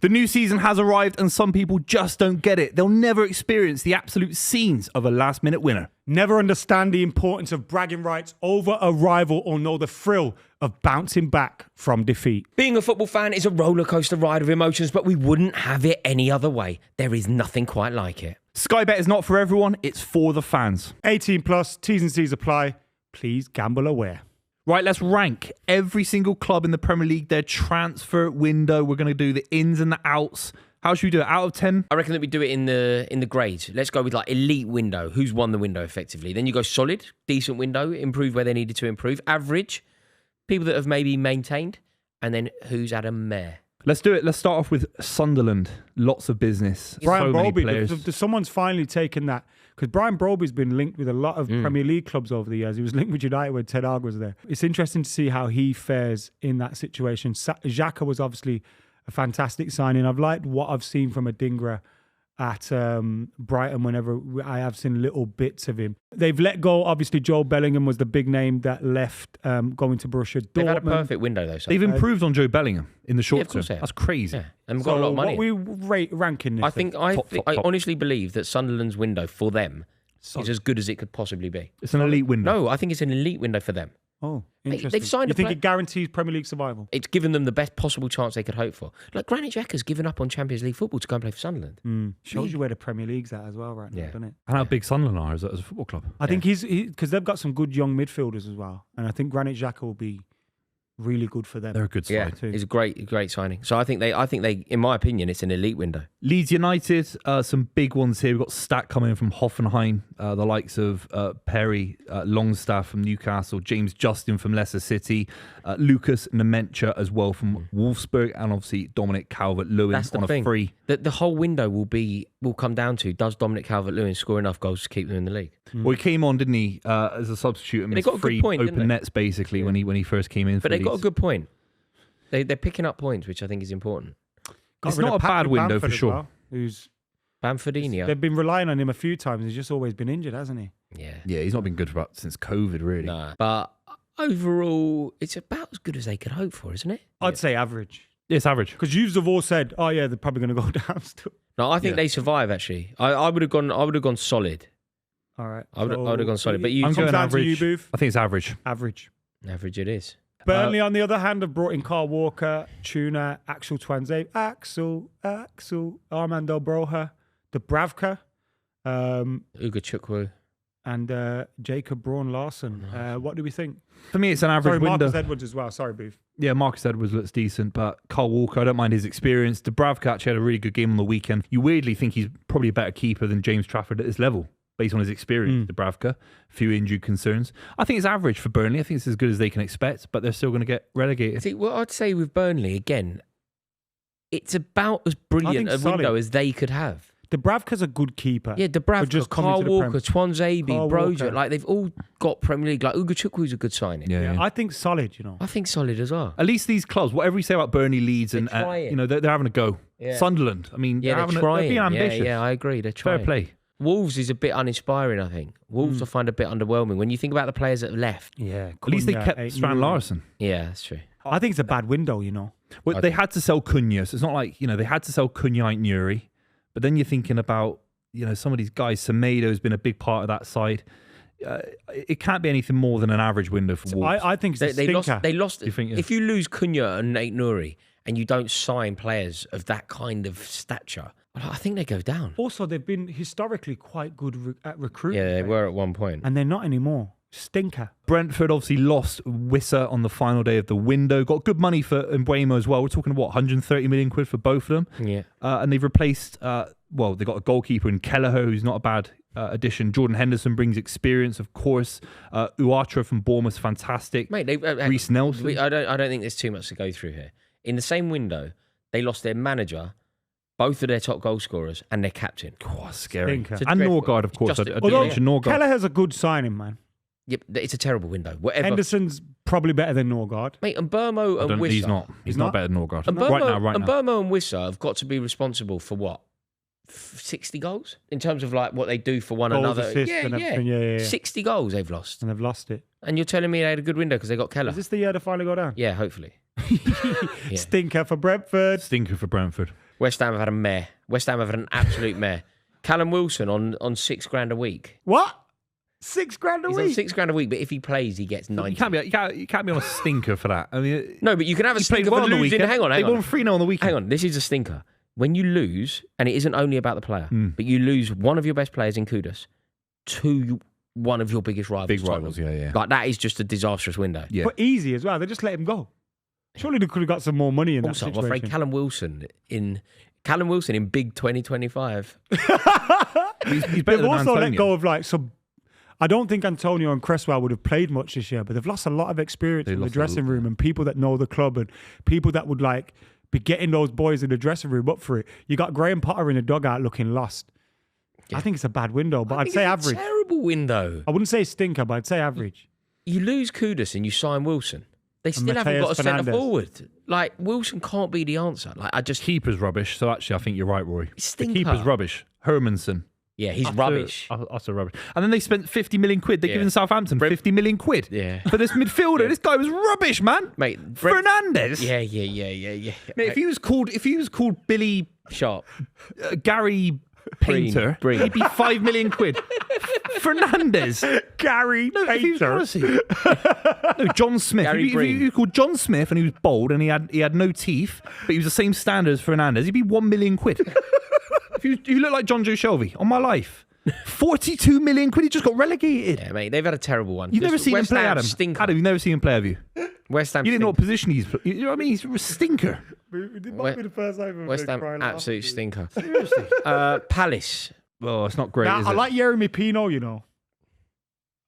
The new season has arrived and some people just don't get it. They'll never experience the absolute scenes of a last-minute winner. Never understand the importance of bragging rights over a rival or know the thrill of bouncing back from defeat. Being a football fan is a roller coaster ride of emotions, but we wouldn't have it any other way. There is nothing quite like it. Sky Bet is not for everyone, it's for the fans. 18 plus, T's and C's apply. Please gamble aware. Right, let's rank every single club in the Premier League, their transfer window. We're going to do the ins and the outs. How should we do it? Out of 10? I reckon that we do it in the grades. Let's go with like elite window. Who's won the window effectively? Then you go solid, decent window, improve where they needed to improve. Average, people that have maybe maintained. And then who's had a mare? Let's do it. Let's start off with Sunderland. Lots of business. Brian so many Broby, players. someone's finally taken that. Because Brian Broby's been linked with a lot of Premier League clubs over the years. He was linked with United when Ted Hag was there. It's interesting to see how he fares in that situation. Xhaka was obviously a fantastic signing. I've liked what I've seen from Adingra at Brighton whenever I have seen little bits of him. They've let go, obviously, Joe Bellingham was the big name that left going to Borussia Dortmund. They've had a perfect window, though. So. They've improved on Joe Bellingham in the short term. That's crazy. Yeah. And we've got a lot of money. What we ranking this? I honestly believe that Sunderland's window for them is as good as it could possibly be. It's an elite window. No, I think it's an elite window for them. Oh, interesting. They've signed you think it guarantees Premier League survival? It's given them the best possible chance they could hope for. Like Granit Xhaka's given up on Champions League football to go and play for Sunderland. Shows you where the Premier League's at as well right now, doesn't it? And how big Sunderland are as a football club. I think he's because they've got some good young midfielders as well. And I think Granit Xhaka will be really good for them. They're a good side too. It's a great signing. So I think they, in my opinion, it's an elite window. Leeds United, some big ones here. We've got Stack coming in from Hoffenheim, the likes of Perry, Longstaff from Newcastle, James Justin from Leicester City, Lucas Nemencha as well from Wolfsburg, and obviously Dominic Calvert-Lewin on a free. The whole window will come down to, does Dominic Calvert-Lewin score enough goals to keep them in the league? Well, he came on, didn't he, as a substitute and missed free open nets basically when he first came in. But they got a good point. They're picking up points, which I think is important. It's not a bad window for sure. Well, who's Bamfordinho. They've been relying on him a few times. He's just always been injured, hasn't he? Yeah, he's not been good since COVID, really. Nah. But overall, it's about as good as they could hope for, isn't it? I'd say average. It's average. Because you've all said, oh yeah, they're probably going to go down still. No, I think they survive, actually. I would have gone solid. All right. I would have gone solid. But I'm going average. To you, Booth. I think it's average. Average it is. Burnley, on the other hand, have brought in Carl Walker, Tuna, Axel Twanzebe, Armando Broja, Dubravka, Ugo Chukwu, and Jacob Braun Larson. What do we think? For me, it's an average window. Marcus Edwards as well. Sorry, Booth. Yeah, Marcus Edwards looks decent, but Carl Walker, I don't mind his experience. Dubravka actually had a really good game on the weekend. You weirdly think he's probably a better keeper than James Trafford at this level, based on his experience, Dubravka. A few injury concerns. I think it's average for Burnley. I think it's as good as they can expect, but they're still going to get relegated. See, what I'd say with Burnley, again, it's about as brilliant a window as they could have. Dubravka's a good keeper. Yeah, Dubravka, Carl Walker, Twanzebe, Broja, like they've all got Premier League. Like Ugo Chukwu's a good signing. Yeah. I think solid, I think solid as well. At least these clubs, whatever you say about Burnley, Leeds, and they're having a go. Yeah. Sunderland, I mean, they're being ambitious. Yeah, I agree. They're trying. Fair play. Wolves is a bit uninspiring, I think. Wolves I find a bit underwhelming. When you think about the players that have left. Yeah. At least they kept Strand Larson. Yeah, that's true. I think it's a bad window, Well, they had to sell Cunha, so it's not like, they had to sell Cunha and Nuri. But then you're thinking about, some of these guys. Semedo's been a big part of that side. It can't be anything more than an average window for Wolves. I think it's they lost. You think, If you lose Cunha and Nate Nuri and you don't sign players of that kind of stature, I think they go down. Also, they've been historically quite good at recruiting. Yeah, they were at one point. And they're not anymore. Stinker. Brentford obviously lost Wissa on the final day of the window. Got good money for Mbuemo as well. We're talking, 130 million quid for both of them. Yeah. And they've replaced, they got a goalkeeper in Kelleher, who's not a bad addition. Jordan Henderson brings experience, of course. Uatra from Bournemouth, fantastic. Mate, Reece Nelson. I don't think there's too much to go through here. In the same window, they lost their manager, both of their top goal scorers, and their captain. Oh, scary. And Norgard, of course. I didn't mention Norgard. Kelleher's a good signing, man. Yep, it's a terrible window. Whatever. Henderson's probably better than Norgard. Mate, and Burmo and Wissa. He's not better than Norgard. And right now. And Burmo and Wissa have got to be responsible for what? 60 goals? In terms of like what they do for one another. Yeah. 60 goals they've lost. And they've lost it. And you're telling me they had a good window because they got Keller? Is this the year to finally go down? Yeah, hopefully. Stinker for Brentford. West Ham have had a mare. West Ham have had an absolute mare. Callum Wilson on £6,000 a week. What? $6,000 a He's week? on £6,000 a week, but if he plays, he gets 90. You can't be on a stinker for that. I mean, No, but you can have a he played stinker well for on the losing. weekend. Hang on. They won 3-0 on the weekend. Hang on, this is a stinker. When you lose, and it isn't only about the player, but you lose one of your best players in Kudus to one of your biggest rivals. Big Tottenham. rivals, yeah. Like, that is just a disastrous window. Yeah. But easy as well. They just let him go. Surely they could have got some more money in Also, that I'm afraid situation. Callum Wilson in big 2025. He's better They've than also let Antonio. go of like some. I don't think Antonio and Cresswell would have played much this year, but they've lost a lot of experience They in the lost a dressing lot. room and people that know the club and people that would like be getting those boys in the dressing room up for it. You got Graham Potter in the dugout looking lost. Yeah. I think it's a bad window, but I'd think say it's average. A terrible window. I wouldn't say stinker, but I'd say average. You lose Kudus and you sign Wilson. They still haven't Mateus got a centre Fernandes. forward. Like, Wilson can't be the answer. Like, I just... Keeper's rubbish. So actually, I think you're right, Rory. The Stinker. keeper's rubbish. Hermanson. Yeah, he's Utter- rubbish. Utter rubbish. And then they spent 50 million quid. They're Yeah. giving Southampton 50 million quid Yeah. for this midfielder. This guy was rubbish, man. Mate, Fernandes. Yeah. Mate, if he was called Billy Sharp. Gary Painter, Breen. he'd be 5 million quid. Fernandes. Gary If he was, Painter. honestly, no, John Smith. Gary If he Breen. was called John Smith and he was bald and he had no teeth, but he was the same standard as Fernandes, he'd be 1 million quid. If you look like John Joe Shelby, on my life. 42 million quid, he just got relegated. Yeah, mate, they've had a terrible one. You've never Just seen West him play, Ham Adam. Stinker. Adam, you've never seen him play, have you? West Ham You didn't know what stinker. position he's. You know what I mean? He's a stinker. It might be the first time West Ham, absolute stinker. Palace. Oh, it's not great, Now, is I it? like Yeremy Pino, you know.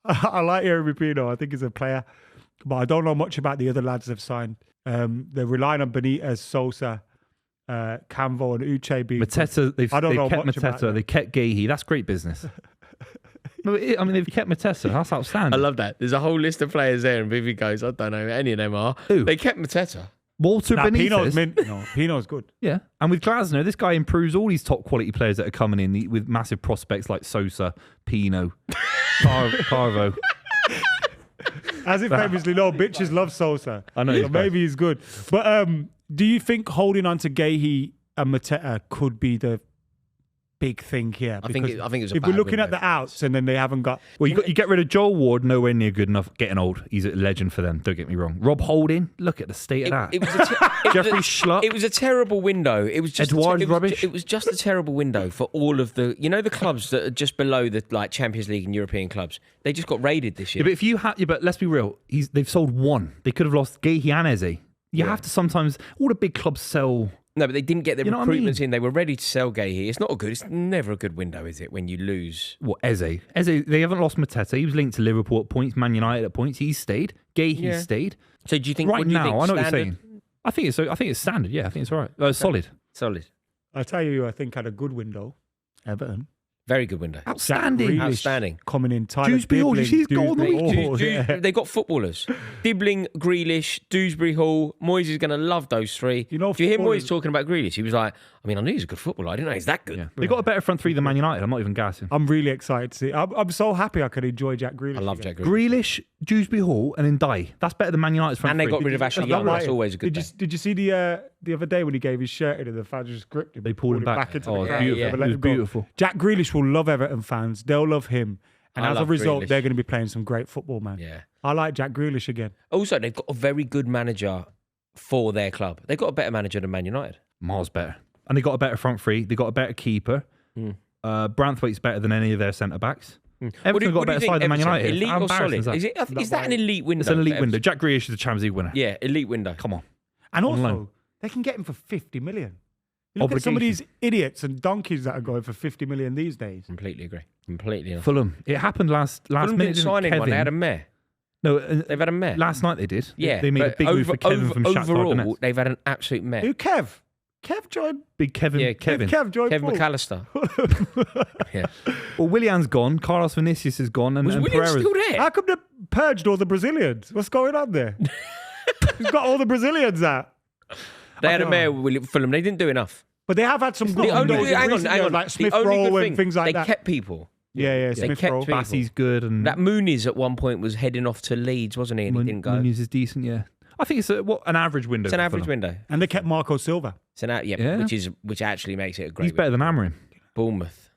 I like Yeremy Pino. I think he's a player. But I don't know much about the other lads they've signed. They're relying on Benitez, Sosa, Camvo, and Uche being... Mateta, they've I don't know kept much about Mateta, that. they kept Gahey. That's great business. No, I mean, they've kept Mateta. That's outstanding. I love that. There's a whole list of players there, and Buvey goes, I don't know who any of them are. Who? They kept Mateta. Walter Nah, Pino's Benitez. mint. No, Pino's good. Yeah. And with Glasner, this guy improves all these top quality players that are coming in with massive prospects like Sosa, Pino, Carvo. As if famously, no, bitches love Sosa. I know So he's maybe he's good. But do you think holding on to Gahey and Mateta could be the big thing here? I think Because it was a if bad we're looking window at the for outs and then they haven't got... Well, you get rid of Joel Ward, nowhere near good enough, getting old. He's a legend for them, don't get me wrong. Rob Holding, look at the state of that. It was a Jeffrey Schlupp. It was a terrible window. It was just Edouard's rubbish. It was just a terrible window for all of the the clubs that are just below the like Champions League and European clubs. They just got raided this Yeah, year. but if you had, but let's be real. They've sold one. They could have lost Gahey and Eze. You have to sometimes. All the big clubs sell. No, but they didn't get their You know what I recruitments mean? in. They were ready to sell Gahey. It's not a good. It's never a good window, is it? When you lose. What Eze? They haven't lost Mateta. He was linked to Liverpool at points, Man United at points. He's stayed. Gahey Yeah. stayed. So do you think Right what do you now, think, I know what you're standard? saying. I think it's standard. Yeah, I think it's all right. Solid. Solid. I'll tell you who I think had a good window. Everton. Very good window. Outstanding. Grealish Outstanding. Coming in. Tyler Dewsbury Hall, Dibbling, did you see his goal of the Dewsbury- week? yeah. They got footballers. Dibbling, Grealish, Dewsbury Hall. Moyes is going to love those three. You know, if you hear footballers- Moyes talking about Grealish, he was like, I mean, I knew he was a good footballer. I didn't know he's that good. Yeah. They got a better front three than Man United. I'm not even gassing. I'm really excited to see. I'm so happy I could enjoy Jack Grealish. I love again. Jack Grealish. Grealish, Dewsbury Hall, and then Dye. That's better than Man United's front And they three. got rid of Ashley Young. That's always a good day. Did you see the other day when he gave his shirt in and the fans just gripped him? They pulled him back. into Oh, the it's crowd. beautiful. Yeah, Never It let was him go. beautiful. Jack Grealish will love Everton fans. They'll love him. And I as a love result, Grealish. they're going to be playing some great football, man. Yeah. I like Jack Grealish again. Also, they've got a very good manager for their club. They've got a better manager than Man United. Miles better. And they got a better front three. They got a better keeper. Branthwaite's better than any of their centre backs. Everton got a better side than Man United. Elite How or embarrassing solid? Is that an elite window? It's an elite for window. Everton? Jack Grealish is the Champions League winner. Yeah, elite window. Come on. And also, loan. they can get him for 50 million. You look at some of these idiots and donkeys that are going for 50 million these days. Completely agree. Completely. Enough. Fulham. It happened last Fulham minute. didn't sign anyone. They had a mayor. No, They've had a mayor. last night they did. Yeah, They made a but big move for Kevin from Shakhtar overall, Donetsk. they've had an absolute mayor. Who, Kev? Kev joined. Big Kevin. Yeah, Kevin. Kev joined. Kevin Paul. McAllister. Yeah. Well, Willian's gone. Carlos Vinicius is gone. And, Was and William Pereira's. still there? How come they purged all the Brazilians? What's going on there? He's got all the Brazilians out. They had a mayor with Fulham. They didn't do enough. But they have had some good The only, windows in hang on, recent hang years, on. like The Smith only Rowe good and thing, things like they that. kept people. Yeah, Smith kept Rowe. people. Bassey's good. And That Muniz at one point was heading off to Leeds, wasn't he? And he didn't go. Muniz is decent, yeah. I think it's an average window. It's an for average Fulham. window. And they kept Marco Silva. It's an Yeah. which actually makes it a great He's better than Amorim. Bournemouth.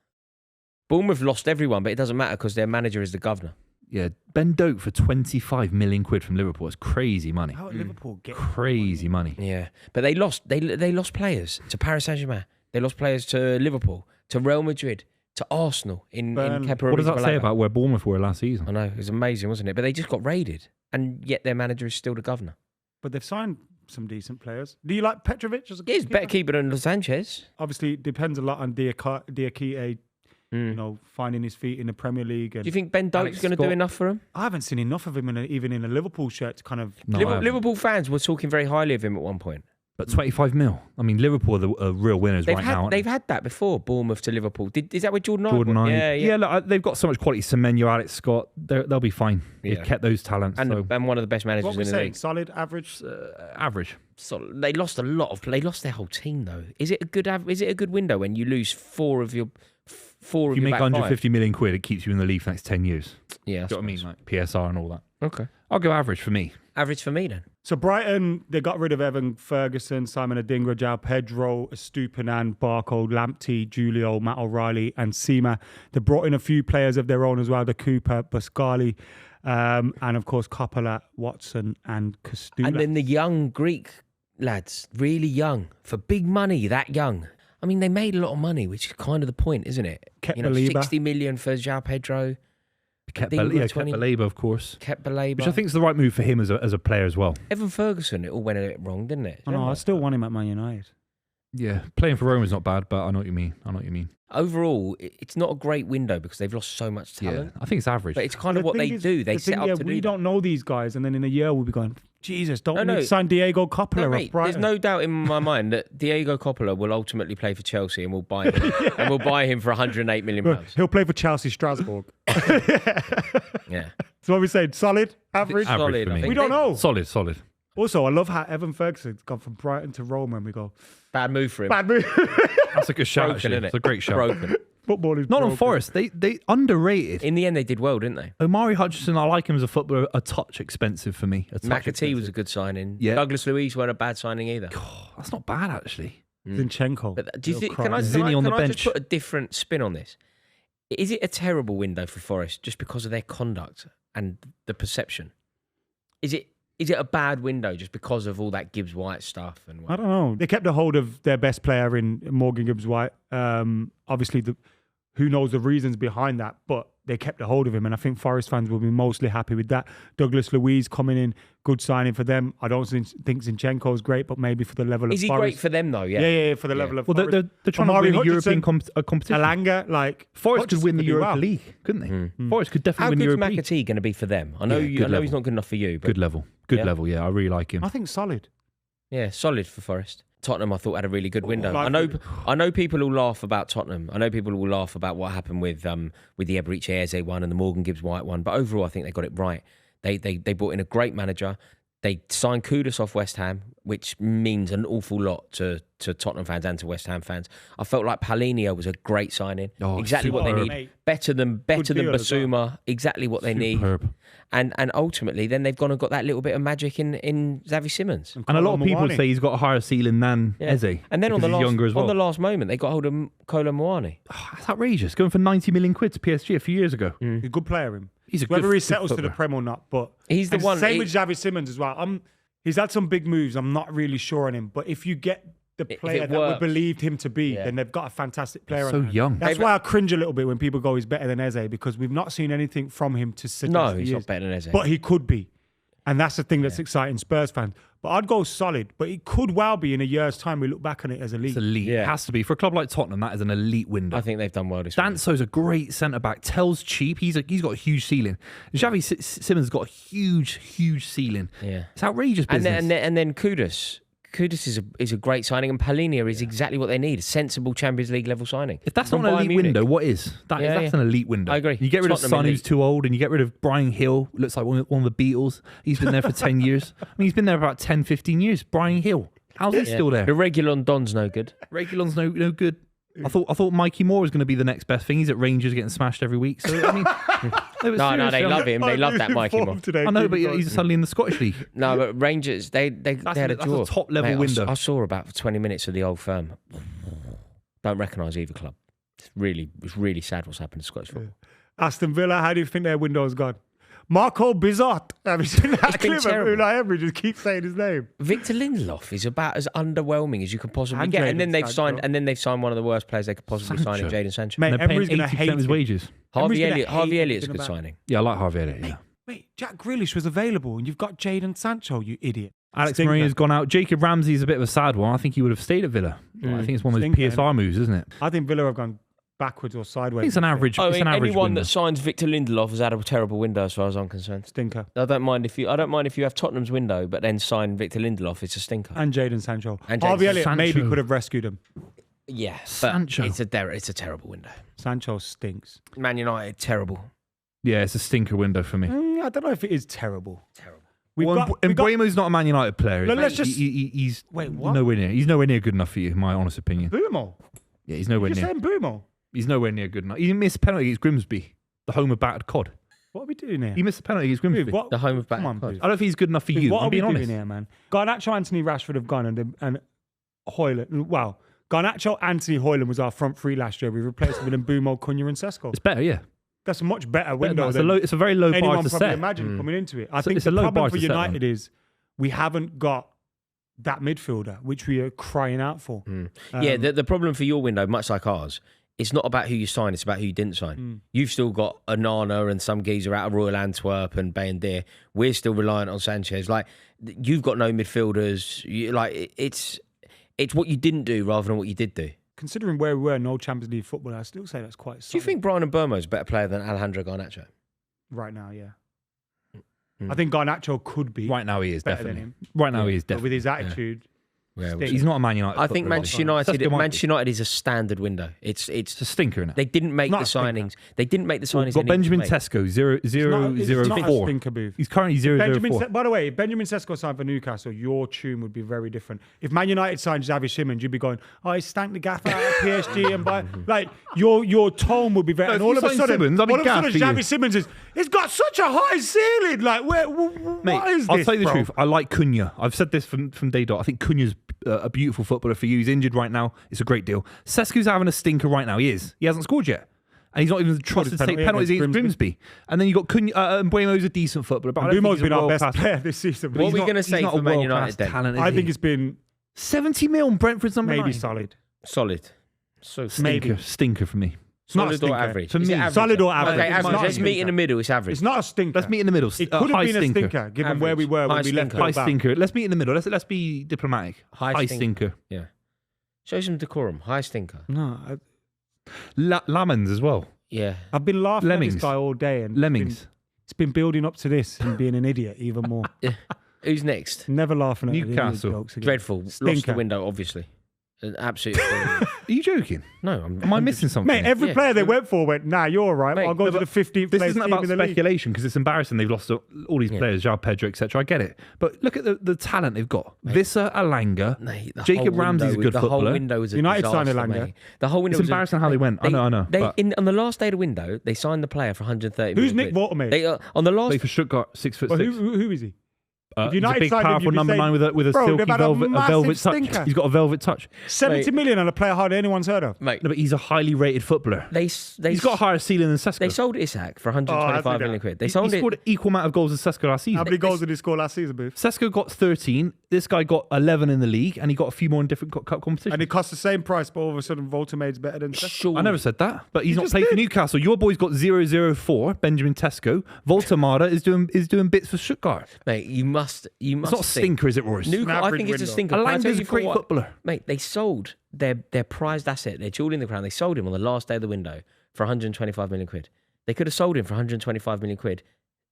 Bournemouth lost everyone, but it doesn't matter because their manager is the governor. Yeah, Ben Doak for 25 million quid from Liverpool. It's crazy money. How did Liverpool get Crazy money. Yeah, but they lost. They lost players to Paris Saint-Germain. They lost players to Liverpool, to Real Madrid, to Arsenal in Burnley. Kepa What does that say Arrizabalaga. about where Bournemouth were last season? I know, it was amazing, wasn't it? But they just got raided, and yet their manager is still the governor. But they've signed some decent players. Do you like Petrovic as a He's a goalkeeper? better keeper than Sanchez. Obviously, it depends a lot on Diakite, finding his feet in the Premier League. And Do you think Ben Doak's Alex going to do Scott. enough for him? I haven't seen enough of him even in a Liverpool shirt to kind of. No, I haven't. Liverpool fans were talking very highly of him at one point. But 25 mil. I mean, Liverpool are the real winners They've right now. aren't they? had that before. Bournemouth to Liverpool. Is that with Jordan? Jordan Ibe? Ibe. Yeah. Look, they've got so much quality. Semenyo, Alex Scott, they'll be fine. Yeah. They've kept those talents. And, so and one of the best managers What in we're the saying, league. solid, average. average. So they lost a lot of. They lost their whole team though. Is it a good window when you lose four of your If you your make back 150 million quid, it keeps you in the league for the next 10 years. five? Yeah, Do you know what I mean? Like PSR and all that. Okay. I'll go average for me. Average for me then. So Brighton, they got rid of Evan Ferguson, Simon Adingra, João Pedro, Estupinan, Barco, Lamptey, Julio, Matt O'Reilly, and Sema. They brought in a few players of their own as well, the Cooper, Pascali, and of course Coppola, Watson, and Kostula. And then the young Greek lads, really young, for big money, that young. I mean, they made a lot of money, which is kind of the point, isn't it? Kept 60 million for João Pedro. Kept Adingra, Baleba, of course. Kept Baleba. Which I think is the right move for him as a player as well. Evan Ferguson, it all went a bit wrong, didn't it? I know, I still want him at Man United. Yeah, playing for Roma is not bad, but I know what you mean. Overall, it's not a great window because they've lost so much talent. Yeah, I think it's average. But it's kind of what they do. They set up to do we that. don't know these guys, and then in a year we'll be going, Jesus, don't we No. need to sign Diego Coppola No, of mate, Brighton? there's no doubt in my mind that Diego Coppola will ultimately play for Chelsea and we'll buy him and we'll buy him for 108 million pounds. He'll play for Chelsea, Strasbourg. Yeah. So what we saying? Solid, average. Average Solid, for I me. think. We don't know. Solid. Also, I love how Evan Ferguson's gone from Brighton to Roma, and we go, Bad move for him. bad move. That's a good shout. Broken, Actually. innit? It's a great shout. Broken. Football is Nottingham broken. Forest, they underrated. In the end, they did well, didn't they? Omari Hutchinson, I like him as a footballer. A touch expensive for me. A touch McAtee expensive. was a good signing. Yeah. Douglas Luiz weren't a bad signing either. Oh, that's not bad actually. Zinchenko. But do you Little think? Can I, cry. can I, Zinni on can the I bench. just put a different spin on this? Is it a terrible window for Forest just because of their conduct and the perception? Is it a bad window just because of all that Gibbs White stuff and I don't know. They kept a hold of their best player in Morgan Gibbs White. Obviously, who knows the reasons behind that, but they kept a hold of him, and I think Forest fans will be mostly happy with that. Douglas Luiz coming in, good signing for them. I don't think Zinchenko's great, but maybe for the level of Is he Forest. great for them though? Yeah. Yeah, for the level of Well, Forest. they're trying Omari to win a European Hutchinson, competition. Alanga, like Forest could Hutchinson win the do Europa well. League, couldn't they? Forest could How definitely win the good's Europa League. McAtee going to be for them? I know, Yeah, good I know he's level. not good enough for you, but Good level. Good Yeah. level, yeah. I really like him. I think solid. yeah, solid for Forest. Tottenham, I thought, had a really good window. like- I know people will laugh about Tottenham. I know people will laugh about what happened with the Eberechi Eze one and the Morgan Gibbs White one. But overall, I think they got it right. They brought in a great manager. They signed Kudus off West Ham, which means an awful lot to Tottenham fans and to West Ham fans. I felt like Paulinho was a great signing. Oh, Exactly what they superb. need. Mate. Better than deal as well. Basuma. Exactly what they need. Superb. And ultimately, then they've gone and got that little bit of magic in Xavi Simmons. And a lot of people Mawani. say he's got a higher ceiling than Eze. And then on because the he's younger as well. on the last moment, they got hold of Kolo Muani. Oh, that's outrageous. Going for 90 million quid to PSG a few years ago. He's a good player, him. He's a Whether good, he settles good to the footballer. Prem or not, but He's the and one- Same he- with Xavi Simmons as well. He's had some big moves. I'm not really sure on him, but if you get the If player it that we works. believed him to be, Yeah. then they've got a fantastic player. So on hand. young. That's They've- why I cringe a little bit when people go, "He's better than Eze," because we've not seen anything from him to suggest No, he he's is. not better than Eze. But he could be, and that's the thing that's exciting Spurs fans. But I'd go solid, but it could well be in a year's time we look back on it as elite. It's elite. Yeah. It has to be. For a club like Tottenham, that is an elite window. I think they've done well this week. Danso's a great centre back. Tell's cheap. He's got a huge ceiling. Xavi Simmons got a huge ceiling. Yeah. It's outrageous And business. then Kudus. Kudus is a great signing, and Paulinho is exactly what they need. A sensible Champions League level signing. If that's From not an Bayern elite Munich. window, what is? That's Yeah. an elite window. I agree. You get rid of Tottenham Son, who's elite. too old, and you get rid of Brian Hill, looks like one of the Beatles. He's been there for 10 years. I mean, he's been there for about 10, 15 years. Brian Hill. How's he still there? The Regulon Don's no good. Regulon's no good. I thought Mikey Moore was going to be the next best thing. He's at Rangers getting smashed every week. So I mean, No, they love him. They love that Mikey Moore. I know, but he's suddenly in the Scottish League. No, but Rangers, they had a draw. That's a top level Mate, window. I saw about 20 minutes of the Old Firm. Don't recognise either club. It's really sad what's happened to Scottish football. Aston Villa, how do you think their window's gone? Marco Bizzot. Have you seen that It's been clip of terrible. Unai Emery just keep saying his name? Victor Lindelof is about as underwhelming as you can possibly And get, Jadon and then they've Sancho. signed one of the worst players they could possibly sign in Jadon Sancho. Mate, And they're paying Emery's going to 80% hate of his him. wages. Harvey Emery's gonna hate Elliott's a everything good about signing. Yeah, I like Harvey Elliott. Yeah. Wait, Jack Grealish was available and you've got Jadon Sancho, you idiot. Alex Stinker. Maria's gone out. Jacob Ramsey's a bit of a sad one. I think he would have stayed at Villa. I think it's one of those Stinker, PSR moves, isn't it? I think Villa have gone backwards or I sideways. think it's an average. I it's mean, an average anyone window. that signs Victor Lindelof has had a terrible window, as far as I'm concerned. Stinker. I don't mind if you have Tottenham's window, but then sign Victor Lindelof. It's a stinker. And Jadon Sancho. And Jadon Harvey Elliott Sancho. maybe could have rescued him. Yeah, but Sancho. it's a terrible window. Sancho stinks. Man United, terrible. Yeah, it's a stinker window for me. I don't know if it is terrible. Terrible. Mbeumo's not a Man United player. Let's is he? just- He's Wait, what? nowhere near. He's nowhere near good enough for you, in my honest opinion. Boomo. Yeah, he's nowhere You're near. saying Boomo. He's nowhere near good enough. He missed a penalty against Grimsby, the home of battered cod. What are we doing here? He missed a penalty against Grimsby. What? The home of Come on, battered Booth. I don't think he's good enough for you. What I'm are we being doing honest. here, man? Garnacho, Anthony Rashford have gone and Hoyland. Wow. Garnacho, Anthony, Hoyland was our front three last year. We replaced them with Mbeumo, Cunha and Sesko. It's better, yeah. That's a much better Better window than that. than it's a very low bar anyone to probably set. imagined coming into it. I So think it's the a low problem bar for to set, United man. is we haven't got that midfielder, which we are crying out for. Yeah, the problem for your window, much like ours, it's not about who you sign, it's about who you didn't sign. You've still got Onana and some geezer out of Royal Antwerp and Bayendir. We're still reliant on Sanchez. Like, you've got no midfielders. It's what you didn't do rather than what you did do. Considering where we were, no Champions League football, I still say that's quite Do you solid think Brian Mbeumo's a better player than Alejandro Garnacho? right now, yeah. I think Garnacho could be Right now he is, better than definitely. him. Right now he is, But definitely. with his attitude, Yeah, Stinks. He's not a Man United I think footballer. Manchester United. Sesko might be. Manchester United is a standard window. It's It's a stinker, innit? they didn't make Not the a stinker. signings. They didn't make the signings. We've they got needed Benjamin to make. Tesco, it's not a 004. stinker booth. He's currently 004. By the way, if Benjamin Sesko signed for Newcastle, your tune would be very different. If Man United signed Xavi Simons, you'd be going, "Oh, he stank the gaffer out of PSG," and by like your tone would be better. No, and if all you of a sign sudden, Simmons, I'll be all of a sudden, gaffed for you. Xavi Simons is. It's got such a high ceiling. Like, Mate, what is this? I'll tell you the bro? truth. I like Cunha. I've said this from day dot. I think Cunha's a beautiful footballer for you. He's injured right now. It's a great deal. Sesko's having a stinker right now. He is. He hasn't scored yet. And he's not even trusted to take penalty penalties against against Grimsby. And then you've got Cunha. Mbeumo's a decent footballer. But I don't think Bumo's he's a been our best world-class- player this season. What are we He's going to not- say he's not for a Man world-class United then? talent, is I he? think it's been 70 mil on Brentford's number maybe 9. solid. Solid. So Stinker. Stinker for me. not a solid or stinker. average. For Is me, it average? solid or average. Okay, It's average. not a Let's meet in stinker. the middle. It's average. It's not a stinker. Let's meet in the middle. It could have high been a stinker. stinker, given Average. where we were when High we left. stinker. High Bilbao. stinker. Let's meet in the middle. Let's be diplomatic. High High stink. stinker. Yeah. Show some decorum. High stinker. No, Lamans as well. Yeah. I've been laughing at Lemmings. this guy all day, and Lemmings. it's been building up to this and being an idiot even more. Who's next? Never laughing at the idiot Newcastle. jokes again. Dreadful. Lost Stinker. the window, obviously. An absolute. Are you joking? No, Am I missing something? Mate, every Yeah. player they went for went, nah, you're all right. Mate, I'll go no, to the 15th This place isn't team about in the league. speculation because it's embarrassing. They've lost all these players, João Pedro, etc. I get it. But look at the talent they've got. Visser, Alanga, Mate, the Jacob whole Ramsey's a window- good the footballer. whole window was a United disaster, signed Elanga. mate. The whole window It's was embarrassing how they went. I know. They, but on the last day of the window, they signed the player for 130 Who's million Nick quid. Watermaid? They, on the last play for Stuttgart, 6'6". Well, who is he? If He's a United big, signed him, powerful you'd be number saying, 9 with a bro, silky they've had a velvet massive touch. stinker. He's got a velvet touch. 70 million on a player hardly anyone's heard of. mate, No, but he's a highly rated footballer. he's He's got a higher ceiling than Sesko. They sold Isak for 125 million quid. They He sold it. scored equal amount of goals as Sesko last season. How many goals did he score last season, Booth? Sesko got 13. This guy got 11 in the league, and he got a few more in different cup competitions. And it cost the same price, but all of a sudden Voltemade's better than Sesko. Sure. I never said that, but he's You not just played for did. Newcastle. Your boy's got 004. Benjamin Tesco. Voltemada is doing bits for Stuttgart. Mate, you must. It's not a stinker, is it, Royce? I average think it's a window. stinker. Can I tell Alanga's a you for great what? footballer. Mate, they sold their prized asset, their jewel in the crown. They sold him on the last day of the window for 125 million quid. They could have sold him for 125 million quid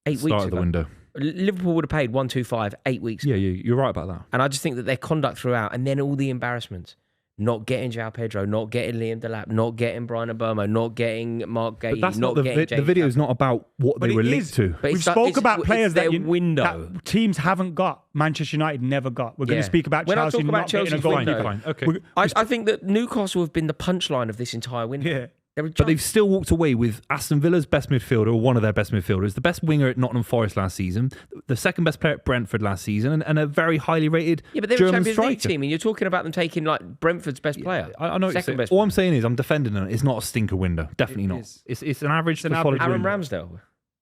8 Start weeks of ago. the window. Liverpool would have paid 125 8 weeks ago. Yeah, you're right about that. And I just think that their conduct throughout, and then all the embarrassments. not getting João Pedro, not getting Liam Delap, not getting Brian Mbeumo, not getting Mark Gahey, But that's not not getting the video is not about what But they it were is. linked to. But We've it's like- spoke it's- about it's players their that window. that teams haven't got. Manchester United never got. We're going Yeah. to speak about When I Chelsea talk about not getting a Chelsea's goal. window- Fine. Okay. We're- I think that Newcastle have been the punchline of this entire window. Yeah. But they've still walked away with Aston Villa's best midfielder, or one of their best midfielders, the best winger at Nottingham Forest last season, the second best player at Brentford last season, and a very highly rated Yeah, but they're German a Champions League striker. team, and you're talking about them taking like Brentford's best player. I know what you're second saying. best. All I'm saying is I'm defending it. It's not a stinker window. Definitely not. is. It's an average to an solid Aaron window. Ramsdale.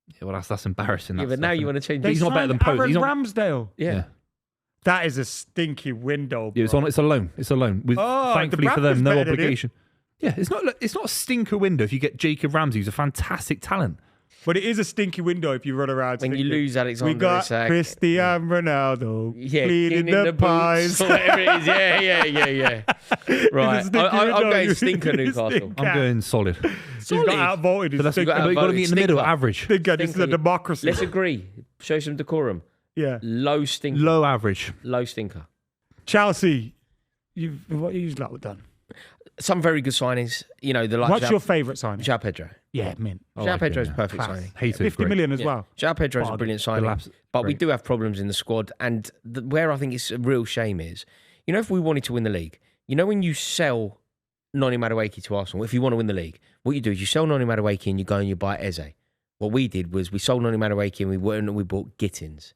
Yeah, well, that's embarrassing. Yeah, that but now stuff, you innit? want to change. They He's not better signed than Pope. Aaron He's not- Ramsdale. Yeah. That is a stinky window. Bro. Yeah, it's a loan. It's a loan. With Oh, thankfully the for them, Bradford's no better than him. obligation. Yeah, it's not a stinker window if you get Jacob Ramsey, who's a fantastic talent. But it is a stinky window if you run around. When you thinking, lose Alexander we got Isak. Cristiano Ronaldo Yeah, cleaning cleaning the boots, pies. or whatever it is. Yeah. Right. stinky I'm window, going you stinker Newcastle. stink. I'm going solid. He's got outvoted. But that's Stinker. but you've got to be in the middle, Stinker. average. Stinker. This is a Stinky. democracy. Let's agree. Show some decorum. Yeah. Low stinker. Low average. Low stinker. Chelsea, what you've like done? Some very good signings. You know, the like What's your favourite signing? João Pedro. Yeah, mint. I João like Pedro's him, a yeah. perfect Class. signing. Hater's 50 great. million as Yeah. well. João Pedro's a Bargain. brilliant signing. Delap's But we great. do have problems in the squad. And where I think it's a real shame is, you know, if we wanted to win the league, you know, when you sell Noni Madueke to Arsenal, if you want to win the league, what you do is you sell Noni Madueke and you go and you buy Eze. What we did was we sold Noni Madueke and we went and we bought Gittins.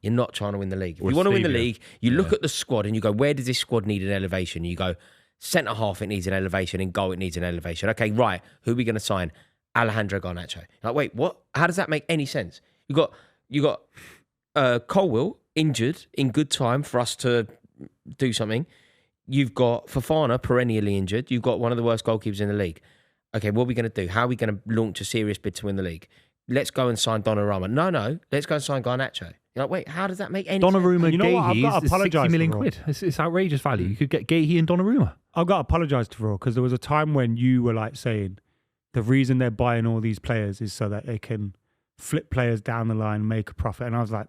You're not trying to win the league. If Or you want to win the Stevia. league, you look at the squad and you go, where does this squad need an elevation? You go, centre half, it needs an elevation. In goal, it needs an elevation. Okay, right. Who are we going to sign? Alejandro Garnacho. Like, wait, what? How does that make any sense? You got Colwill injured in good time for us to do something. You've got Fofana perennially injured. You've got one of the worst goalkeepers in the league. Okay, what are we going to do? How are we going to launch a serious bid to win the league? Let's go and sign Donnarumma. No, let's go and sign Garnacho. You're like, wait, how does that make any sense? Donnarumma You know what? I've Gahey got to is 60 apologise million for quid. It's outrageous value. You could get Gahey and Donnarumma. I've got to apologise to Raw because there was a time when you were like saying the reason they're buying all these players is so that they can flip players down the line and make a profit. And I was like,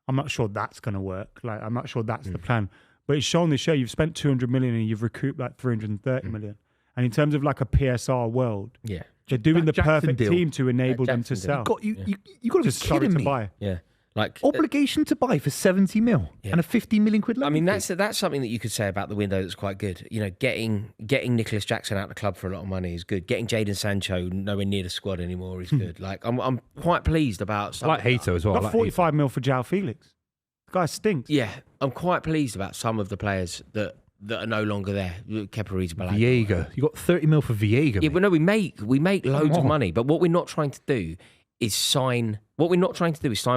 I'm not sure that's going to work. Like, I'm not sure that's the plan. But it's shown this year you've spent 200 million and you've recouped like 330 million. And in terms of like a PSR world, Yeah, they're doing That the Jackson perfect deal. team to enable them to Jackson deal. sell. You got to be Just sorry kidding to me. buy. yeah. Like, Obligation to buy for 70 mil Yeah. and a 50 million quid loan. I mean, fee. that's something that you could say about the window that's quite good. You know, getting Nicholas Jackson out of the club for a lot of money is good. Getting Jadon Sancho nowhere near the squad anymore is good. Like, I'm quite pleased about I some like of the- Hato as well. I Got like 45 mil for João Felix. The guy stinks. Yeah, I'm quite pleased about some of the players that are no longer there. Kepa Arrizabalaga. Viega. You got 30 mil for Viega. Yeah, mate. but no, we make loads of on. money. But what we're not trying to do is sign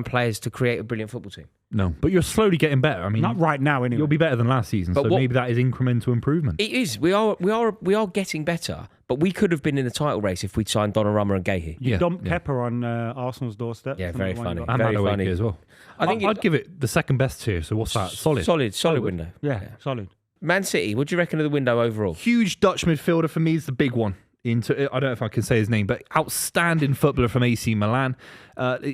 players to create a brilliant football team. No, but you're slowly getting better. I mean, Not right now, anyway. you'll be better than last season. But So what- maybe that is incremental improvement. It is. We are getting better. But we could have been in the title race if we'd signed Donnarumma and Gahey. You Yeah, dumped yeah. Kepa on Arsenal's doorstep. Yeah, From very the one you funny. got. And very Madueke funny. as well. I think I'd give it the second best tier. So what's that? Solid. solid window. Yeah, solid. Man City. What do you reckon of the window overall? Huge Dutch midfielder for me is the big one. I don't know if I can say his name, but outstanding footballer from AC Milan.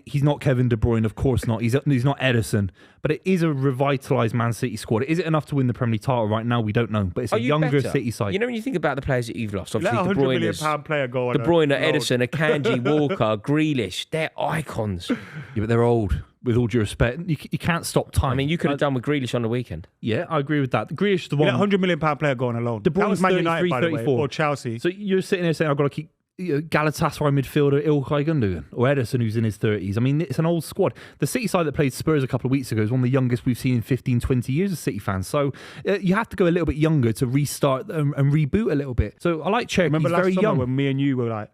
He's not Kevin De Bruyne, of course not. He's not Edison, but it is a revitalised Man City squad. Is it enough to win the Premier League title right now? We don't know, but it's Are a you younger better? City side. You know, when you think about the players that you've lost, Let a obviously De £100 million Bruyne, player go on De Bruyne, a loan. Edison, Akanji, Walker, Grealish. They're icons. Yeah, but they're old. With all due respect, you can't stop time. I mean, you could have done with Grealish on the weekend. Yeah, I agree with that. Grealish, the Let one. a £100 million player go on a loan. De That was Bruyne's Man United, by the way, 34. or Chelsea. So you're sitting there saying, I've got to keep Galatasaray midfielder Ilkay Gundogan or Edison, who's in his 30s. I mean, it's an old squad. The City side that played Spurs a couple of weeks ago is one of the youngest we've seen in 15, 20 years as City fans. So you have to go a little bit younger to restart and reboot a little bit. So I like Cherky. Remember He's last very summer young. when me and you were like,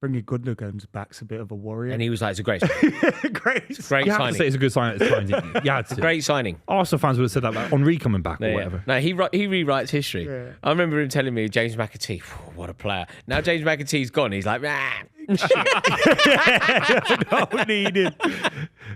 bringing Gundogan's back's a bit of a warrior. And he was like, it's a great Great. great You have to signing. say it's a good sign at the time, didn't you? You had to. Great signing. Arsenal fans would have said that about Henri coming back or Yeah. whatever. No, he rewrites history. Yeah. I remember him telling me James McAtee, what a player. Now James McAtee's gone. He's like, No needed.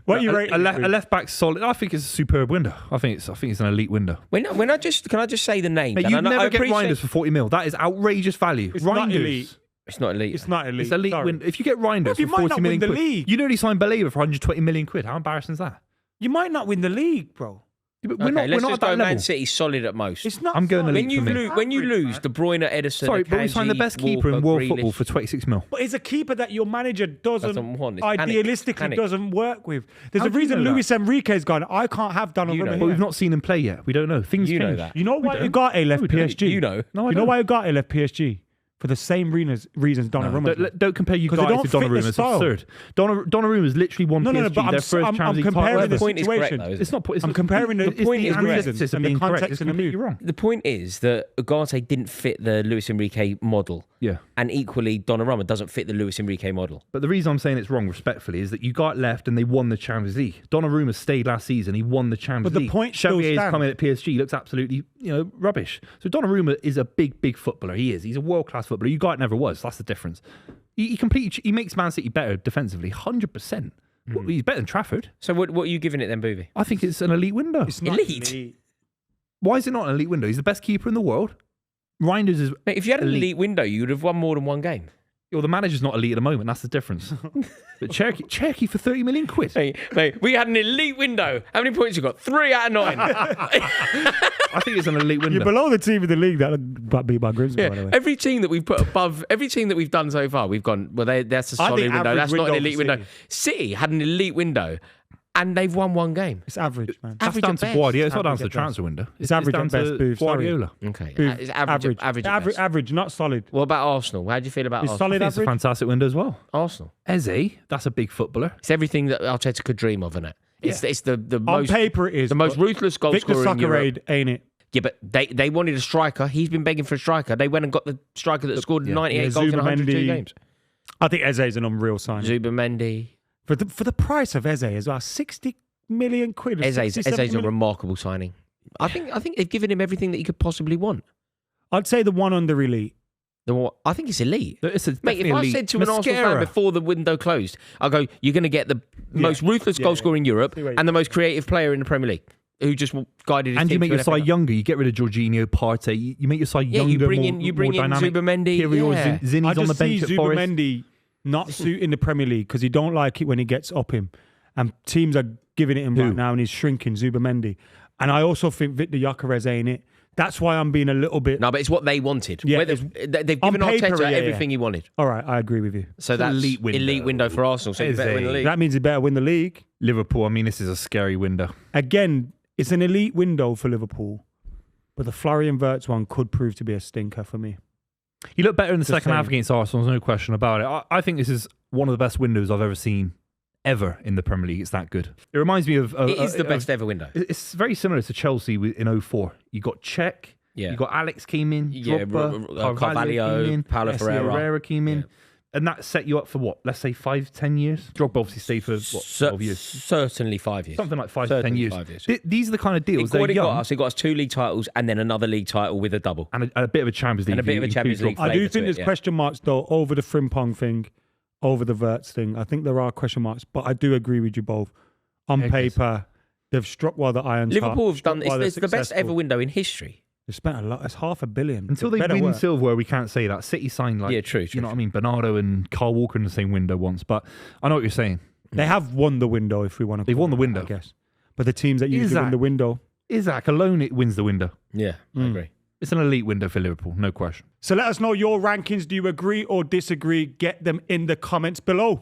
What you rate? A left back solid. I think it's a superb window. I think it's an elite window. can I just say the name? Mate, Dan? you I know- I never get appreciate- Reinders for 40 mil. That is outrageous value. It's not Reinders. elite. It's not elite. It's not elite. It's elite Sorry. window. If you get Reinders You for might 40 not million win the quid, league. you nearly signed Baleba for 120 million quid. How embarrassing is that? You might not win the league, bro. But Okay, let's we're not just at that go level. Man City solid at most. It's not. I'm going solid. elite for me. When you lose De Bruyne, Edison, Sorry, but we signed the Akanji, best keeper in Walker, world Grealish. football for 26 mil. But it's a keeper that your manager Doesn't want. It's idealistically panic. doesn't work with. There's How a do you reason know that? Luis Enrique's gone. I can't have Donnarumma You know here. But we've not seen him play yet. We don't know. Things You know change. that. You know why don't. Ugarte left we don't. PSG? You know. No, I You know don't. why Ugarte left PSG? For the same reasons Donnarumma. did. Don't compare you 'Cause they guys don't to fit the Donnarumma. It's style. absurd. Donnarumma has literally won No, PSG no, but their first I'm Champions League comparing title the ever. The point is correct, situation. though, isn't It's not. It's I'm comparing the point is correct. reasons and and the being correct. context It's and the completely move. wrong. The point is that Ugarte didn't fit the Luis Enrique model. Yeah. And equally, Donnarumma doesn't fit the Luis Enrique model. But the reason I'm saying it's wrong, respectfully, is that you got left and they won the Champions League. Donnarumma stayed last season. He won the Champions But the League. point still Xavier's stands. coming at PSG looks absolutely, rubbish. So Donnarumma is a big footballer. He is. He's a world-class footballer. Ugarte never was. That's the difference. He makes Man City better defensively, 100%. He's better than Trafford. So what are you giving it then, Buvey? I think it's an elite window. It's not Elite? Why is it not an elite window? He's the best keeper in the world. Reinders is... Mate, if you had an Elite. elite window, you would have won more than one game. Well, the manager's not elite at the moment. That's the difference. But Cherokee for 30 million quid. Mate, we had an elite window. How many points you got? 3 out of 9. I think it's an elite window. You're below the team in the league that got beat by Grimsby, by the way. Every team that we've put above, every team that we've done so far, we've gone, well, that's a I solid think window. average That's not an window elite for window. City had an elite window and they've won one game. It's average, man. That's Average down at to best. Guardiola. It's not down Average to the at transfer window. It's average down at best, to Booth, sorry. Guardiola. Okay. Booth, It's average at best. average, not solid. What about Arsenal? How do you feel about It's Arsenal? I solid think it's a average. fantastic window as well. Arsenal. Eze, that's a big footballer. It's everything that Arteta could dream of, isn't it? It's the On most paper, it is. the most but ruthless goal Victor scorer in Europe. Soccerade, ain't it? Yeah, but they wanted a striker. He's been begging for a striker. They went and got the striker that scored 98 goals in 102 games. I think Eze is an unreal sign. Zubimendi. For the price of Eze as well, 60 million quid. Eze's a remarkable signing. I think they've given him everything that he could possibly want. I'd say the one under elite. I think it's elite. It's a Mate, if I elite. said to an Arsenal fan before the window closed, I go, you're going to get the most ruthless goal scorer in Europe See where you- and the most creative player in the Premier League who just guided his And team you make to your an FA side Cup. younger. You get rid of Jorginho, Partey. You make your side Yeah, younger, you bring more in dynamic. Zubimendi. Kirill Yeah. Zinni's I on the just see bench at Forest. Zubimendi not suiting the Premier League because he don't like it when he gets up him. And teams are giving it him right now and he's shrinking, Zubimendi. And I also think Victor Gyökeres ain't it. That's why I'm being a little bit... No, but it's what they wanted. Yeah, They've given on paper, Arteta yeah, everything he wanted. All right, I agree with you. So that's elite window. for Arsenal. So you better win the league. That means he better win the league. Liverpool, I mean, this is a scary window. Again, it's an elite window for Liverpool. But the Florian Wirtz one could prove to be a stinker for me. You look better in the Just second half saying. against Arsenal, there's no question about it. I think this is one of the best windows I've ever seen in the Premier League. It's that good. It reminds me of... It is the best ever window. It's very similar to Chelsea in 04. You got Czech, Yeah. you got Alex came in, Yeah, Drogba, Carvalho, came in, Paulo Messi Ferreira. came in. Yeah. And that set you up for what? Let's say 5-10 years? Drogba obviously stayed for, 12 years? Certainly 5 years. Something like 5 to 10 Certainly years. 5 years. These are the kind of deals. What They're he young got us 2 league titles and then another league title with a double. and a bit of a Champions League. And a bit of a if you Champions include League Drogba. I do flavour to think it, there's yeah. question marks, though, over the Frimpong thing, over the Wirtz thing. I think there are question marks, but I do agree with you both. On Yeah, 'cause- paper, they've struck while the iron's hot. Liverpool have done Struck while they're it's the best ever successful. window in history. They spent a lot. It's $500 million. Until It they better win work. silverware, we can't say that. City signed like, Yeah, true, you know what I mean? Bernardo and Carl Walker in the same window once, but I know what you're saying. They have won the window, if we want to. They've won the window. I guess. But the teams that usually win Isaac. the window. Isaac alone, it wins the window. Yeah, I agree. It's an elite window for Liverpool, no question. So let us know your rankings. Do you agree or disagree? Get them in the comments below.